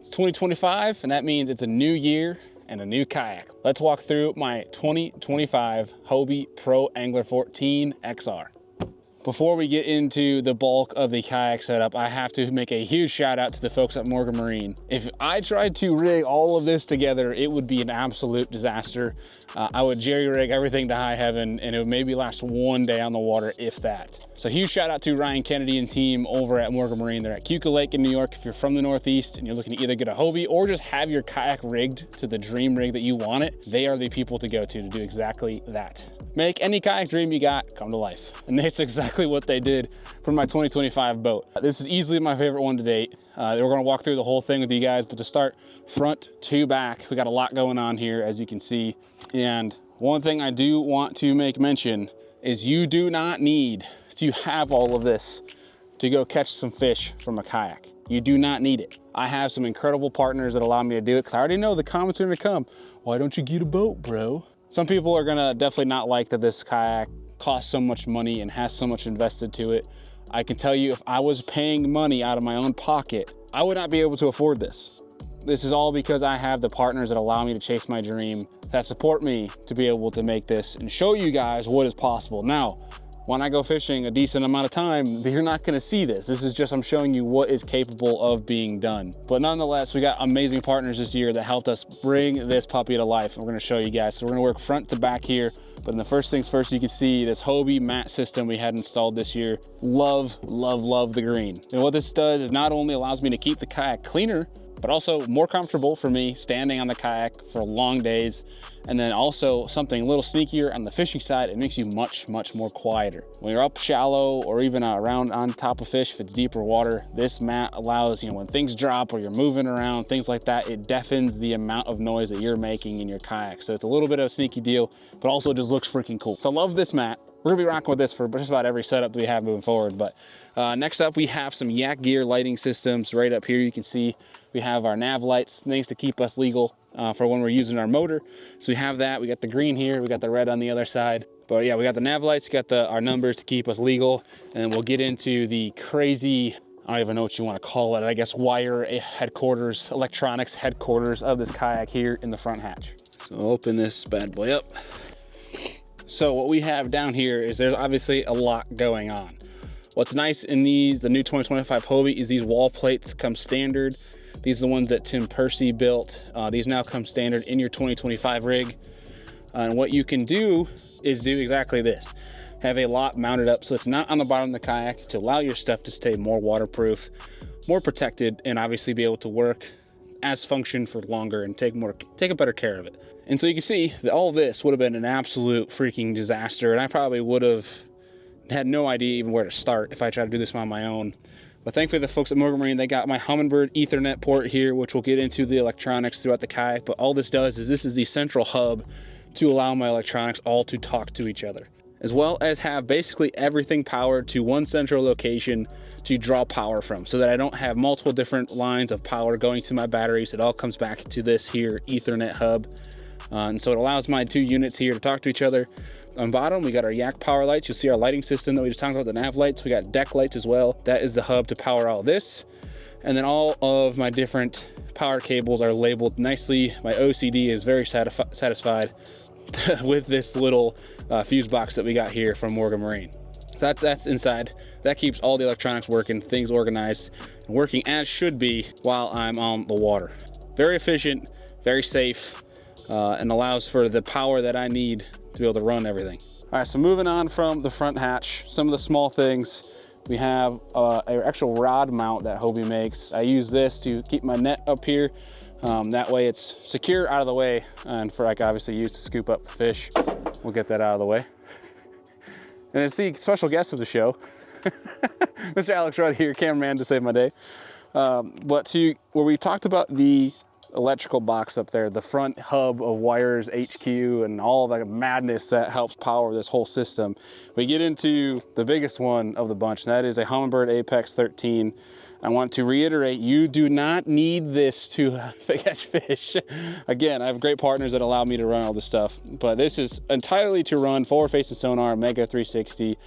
It's 2025, and that means it's a new year and a new kayak. Let's walk through my 2025 Hobie Pro Angler 14 XR. Before we get into the bulk of the kayak setup, I have to make a huge shout out to the folks at Morgan Marine. If I tried to rig all of this together, it would be an absolute disaster. I would jerry rig everything to high heaven, and it would maybe last one day on the water, if that. So huge shout out to Ryan Kennedy and team over at Morgan Marine. They're at Keuka Lake in New York. If you're from the Northeast and you're looking to either get a Hobie or just have your kayak rigged to the dream rig that you want it, they are the people to go to do exactly that. Make any kayak dream you got come to life. And that's exactly what they did for my 2025 boat. This is easily my favorite one to date. We're gonna walk through the whole thing with you guys, but to start front to back, we got a lot going on here, as you can see. And one thing I do want to make mention is you do not need to have all of this to go catch some fish from a kayak. You do not need it. I have some incredible partners that allow me to do it, because I already know the comments are gonna come. Why don't you get a boat, bro? Some people are gonna definitely not like that this kayak costs so much money and has so much invested to it. I can tell you, if I was paying money out of my own pocket, I would not be able to afford this. This is all because I have the partners that allow me to chase my dream, that support me to be able to make this and show you guys what is possible. Now, when I go fishing a decent amount of time, you're not gonna see this. This is just, I'm showing you what is capable of being done. But nonetheless, we got amazing partners this year that helped us bring this puppy to life. And we're gonna show you guys. So we're gonna work front to back here. But in the first things first, you can see this Hobie mat system we had installed this year. Love, love, love the green. And what this does is not only allows me to keep the kayak cleaner, but also more comfortable for me standing on the kayak for long days. And then also something a little sneakier on the fishing side, it makes you much, much more quieter. When you're up shallow or even around on top of fish, if it's deeper water, this mat allows, when things drop or you're moving around, things like that, it deafens the amount of noise that you're making in your kayak. So it's a little bit of a sneaky deal, but also just looks freaking cool. So I love this mat. We're gonna be rocking with this for just about every setup that we have moving forward. But next up, we have some Yak Gear lighting systems. Right up here, you can see we have our nav lights, things to keep us legal for when we're using our motor. So we have that. We got the green here, we got the red on the other side. But yeah, we got the nav lights, got our numbers to keep us legal. And then we'll get into the crazy, I don't even know what you want to call it, I guess wire headquarters, electronics headquarters of this kayak here in the front hatch. So I'll open this bad boy up. So what we have down here is there's obviously a lot going on. What's nice in the new 2025 Hobie is these wall plates come standard. These are the ones that Tim Percy built. These now come standard in your 2025 rig. And what you can do is do exactly this. Have a lot mounted up so it's not on the bottom of the kayak, to allow your stuff to stay more waterproof, more protected, and obviously be able to work as function for longer and take a better care of it. And so you can see that all this would have been an absolute freaking disaster, and I probably would have had no idea even where to start if I tried to do this on my own. But thankfully the folks at Morgan Marine, they got my Humminbird Ethernet port here, which will get into the electronics throughout the kayak. But all this does is this is the central hub to allow my electronics all to talk to each other, as well as have basically everything powered to one central location to draw power from, so that I don't have multiple different lines of power going to my batteries. It all comes back to this here Ethernet hub. And so it allows my two units here to talk to each other. On bottom, we got our Yak power lights. You'll see our lighting system that we just talked about, the nav lights. We got deck lights as well. That is the hub to power all this. And then all of my different power cables are labeled nicely. My OCD is very satisfied with this little fuse box that we got here from Morgan Marine. So that's inside. That keeps all the electronics working, things organized, and working as should be while I'm on the water. Very efficient, very safe, and allows for the power that I need to be able to run everything. All right, so moving on from the front hatch, some of the small things. We have an actual rod mount that Hobie makes. I use this to keep my net up here. That way it's secure out of the way, and for obviously use to scoop up the fish. We'll get that out of the way. And I see special guest of the show, Mr. Alex Rudd here, cameraman to save my day. But to where we talked about the electrical box up there, the front hub of wires, HQ, and all the madness that helps power this whole system, we get into the biggest one of the bunch, and that is a Humminbird Apex 13. I want to reiterate, you do not need this to catch fish. Again, I have great partners that allow me to run all this stuff, but this is entirely to run forward-facing sonar, Mega 360,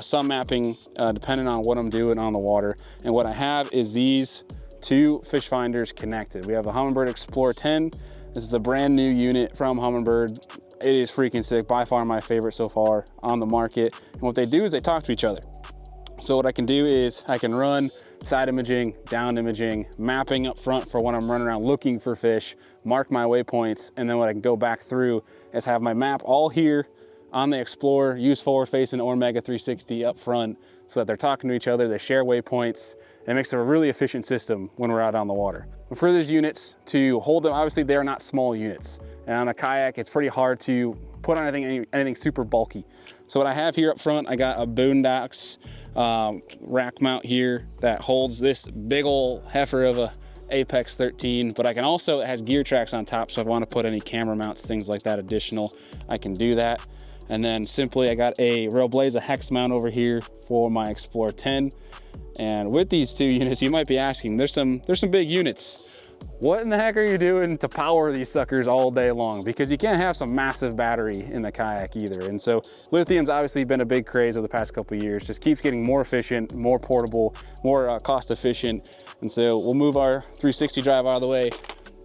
sun mapping, depending on what I'm doing on the water. And what I have is these two fish finders connected. We have a Humminbird Explorer 10. This is the brand new unit from Humminbird. It is freaking sick, by far my favorite so far on the market. And what they do is they talk to each other. So what I can do is I can run side imaging, down imaging, mapping up front for when I'm running around looking for fish, mark my waypoints, and then what I can go back through is have my map all here on the Explorer, use forward facing or Mega 360 up front so that they're talking to each other, they share waypoints, and it makes it a really efficient system when we're out on the water. But for these units to hold them, obviously they're not small units. And on a kayak, it's pretty hard to put on anything super bulky. So what I have here up front, I got a Boondocks rack mount here that holds this big old heifer of a Apex 13, but I can also, it has gear tracks on top, so if I want to put any camera mounts, things like that additional, I can do that. And then simply I got a Railblaza hex mount over here for my Explorer 10. And with these two units, you might be asking, there's some big units. What in the heck are you doing to power these suckers all day long? Because you can't have some massive battery in the kayak either. And so lithium's obviously been a big craze over the past couple of years, just keeps getting more efficient, more portable, more cost efficient. And so we'll move our 360 drive out of the way,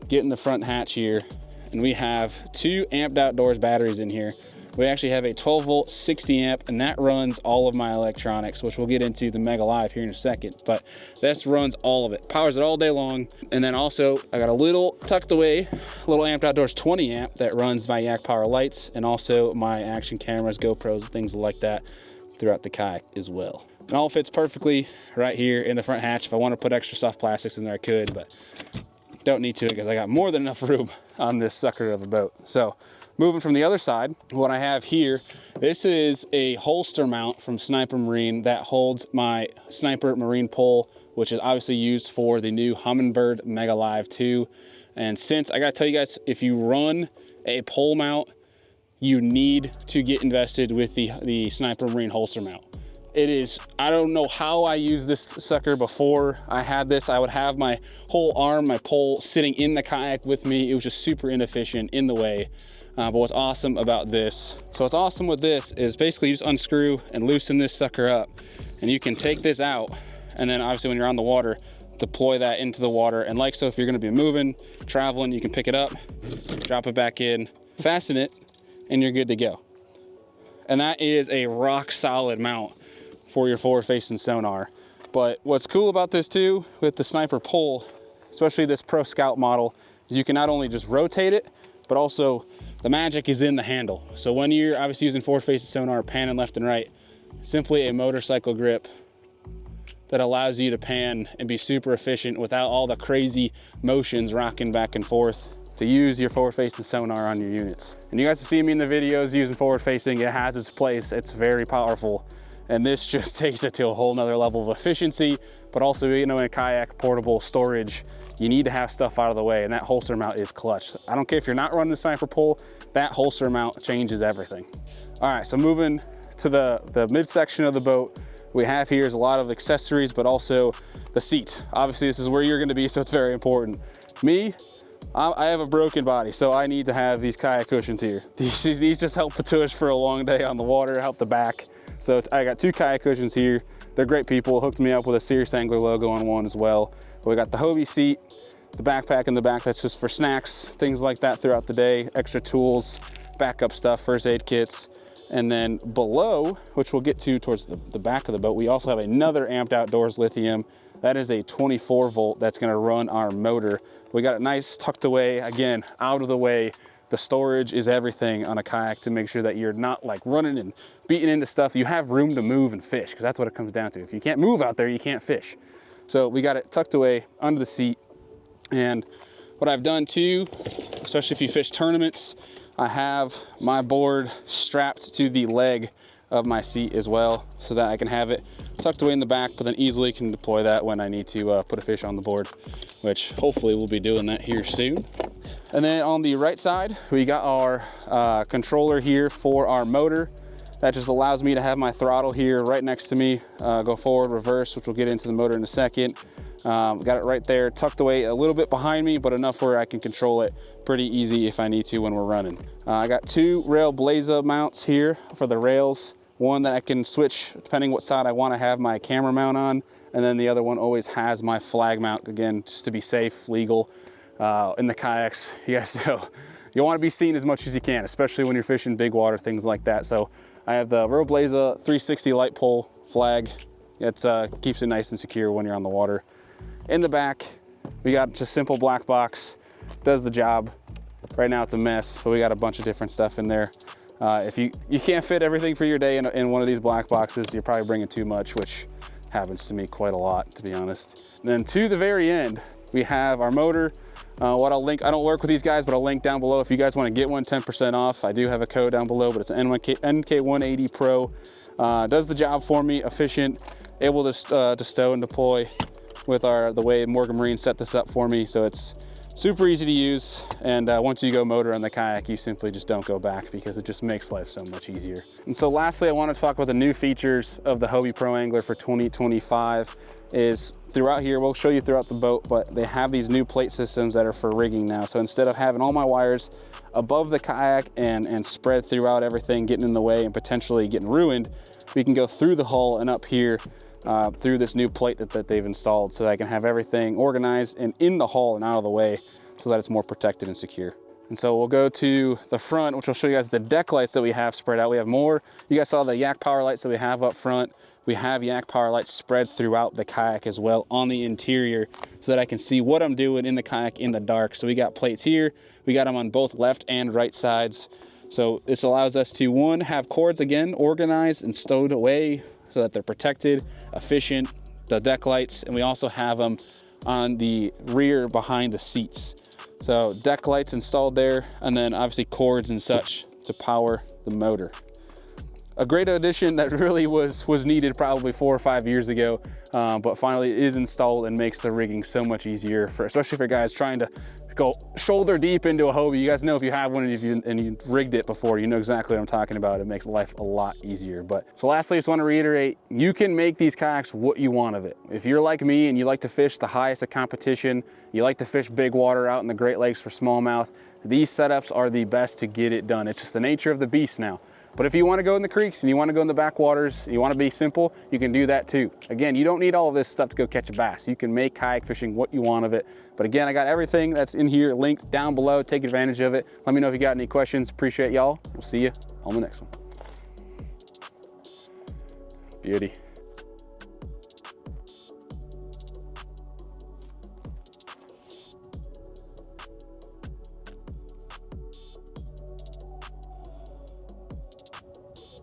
get in the front hatch here, and we have two Amped Outdoors batteries in here. We actually have a 12 volt 60 amp, and that runs all of my electronics, which we'll get into the Mega Live here in a second, but this runs all of it, powers it all day long. And then also I got a little tucked away, little Amped Outdoors 20 amp that runs my Yak Power lights and also my action cameras, GoPros, things like that throughout the kayak as well. It all fits perfectly right here in the front hatch. If I want to put extra soft plastics in there, I could, but don't need to because I got more than enough room on this sucker of a boat. So moving from the other side, what I have here, this is a holster mount from Sniper Marine that holds my Sniper Marine pole, which is obviously used for the new Humminbird Mega Live 2. And since, I gotta tell you guys, if you run a pole mount, you need to get invested with the Sniper Marine holster mount. It is, I don't know how I used this sucker before I had this. I would have my whole arm, my pole sitting in the kayak with me. It was just super inefficient, in the way. But what's awesome about this, so what's awesome with this is basically you just unscrew and loosen this sucker up, and you can take this out, and then obviously when you're on the water, deploy that into the water. And like so, if you're gonna be moving, traveling, you can pick it up, drop it back in, fasten it, and you're good to go. And that is a rock solid mount for your forward facing sonar. But what's cool about this too, with the Sniper pole, especially this Pro Scout model, is you can not only just rotate it, but also the magic is in the handle. So when you're obviously using forward facing sonar, panning left and right, simply a motorcycle grip that allows you to pan and be super efficient without all the crazy motions rocking back and forth to use your forward facing sonar on your units. And you guys have seen me in the videos using forward facing. It has its place, it's very powerful. And this just takes it to a whole nother level of efficiency, but also, you know, in a kayak portable storage, you need to have stuff out of the way, and that holster mount is clutch. I don't care if you're not running the Sniper pole, that holster mount changes everything. All right, so moving to the midsection of the boat, we have here is a lot of accessories, but also the seat. Obviously, this is where you're gonna be, so it's very important. Me, I have a broken body, so I need to have these kayak cushions here. These just help the tush for a long day on the water, help the back. So I got two kayak cushions here. They're great people, hooked me up with a Serious Angler logo on one as well. We got the Hobie seat, the backpack in the back, that's just for snacks, things like that throughout the day, extra tools, backup stuff, first aid kits. And then below, which we'll get to towards the back of the boat, we also have another Amped Outdoors lithium. That is a 24 volt that's gonna run our motor. We got it nice tucked away, again, out of the way. The storage is everything on a kayak to make sure that you're not like running and beating into stuff. You have room to move and fish, because that's what it comes down to. If you can't move out there, you can't fish. So we got it tucked away under the seat. And what I've done too, especially if you fish tournaments, I have my board strapped to the leg of my seat as well, so that I can have it tucked away in the back, but then easily can deploy that when I need to put a fish on the board, which hopefully we'll be doing that here soon. And then on the right side, we got our controller here for our motor. That just allows me to have my throttle here right next to me, go forward, reverse, which we'll get into the motor in a second. Got it right there, tucked away a little bit behind me, but enough where I can control it pretty easy if I need to when we're running. I got two Railblaza mounts here for the rails. one that I can switch depending what side I want to have my camera mount on, and then the other one always has my flag mount, again, just to be safe, legal. In the kayaks, you guys know, you want to be seen as much as you can, especially when you're fishing big water, things like that. So I have the Roblaza 360 light pole flag. It keeps it nice and secure when you're on the water. In the back, we got just simple black box, does the job. Right now it's a mess, but we got a bunch of different stuff in there. If you can't fit everything for your day in one of these black boxes, you're probably bringing too much, which happens to me quite a lot, to be honest. And then to the very end, we have our motor. What I'll link, I don't work with these guys, but I'll link down below if you guys want to get one, 10% off. I do have a code down below, but it's an NK180 Pro. Does the job for me, efficient, able to stow and deploy with the way Morgan Marine set this up for me. So it's super easy to use, and once you go motor on the kayak, you simply just don't go back because it just makes life so much easier. And so lastly, I want to talk about the new features of the Hobie Pro Angler for 2025. Is throughout here, we'll show you throughout the boat, but they have these new plate systems that are for rigging now. So instead of having all my wires above the kayak and spread throughout everything, getting in the way and potentially getting ruined, we can go through the hull and up here through this new plate that they've installed, so that I can have everything organized and in the hull and out of the way so that it's more protected and secure. And so we'll go to the front, which will show you guys the deck lights that we have spread out. We have more. You guys saw the Yak power lights that we have up front. We have Yak power lights spread throughout the kayak as well on the interior, so that I can see what I'm doing in the kayak in the dark. So we got plates here. We got them on both left and right sides. So this allows us to, one, have cords again organized and stowed away so that they're protected, efficient, the deck lights, and we also have them on the rear behind the seats. So deck lights installed there, and then obviously cords and such to power the motor. A great addition that really was needed probably 4 or 5 years ago, but finally is installed and makes the rigging so much easier, especially for guys trying to go shoulder deep into a Hobie. You guys know if you have one and you rigged it before, you know exactly what I'm talking about. It makes life a lot easier. But so lastly, I just want to reiterate, you can make these kayaks what you want of it. If you're like me and you like to fish the highest of competition, you like to fish big water out in the Great Lakes for smallmouth, these setups are the best to get it done. It's just the nature of the beast now. But if you want to go in the creeks and you want to go in the backwaters, you want to be simple, you can do that too. Again, you don't need all of this stuff to go catch a bass. You can make kayak fishing what you want of it. But again, I got everything that's in here linked down below. Take advantage of it. Let me know if you got any questions. Appreciate y'all. We'll see you on the next one. Beauty.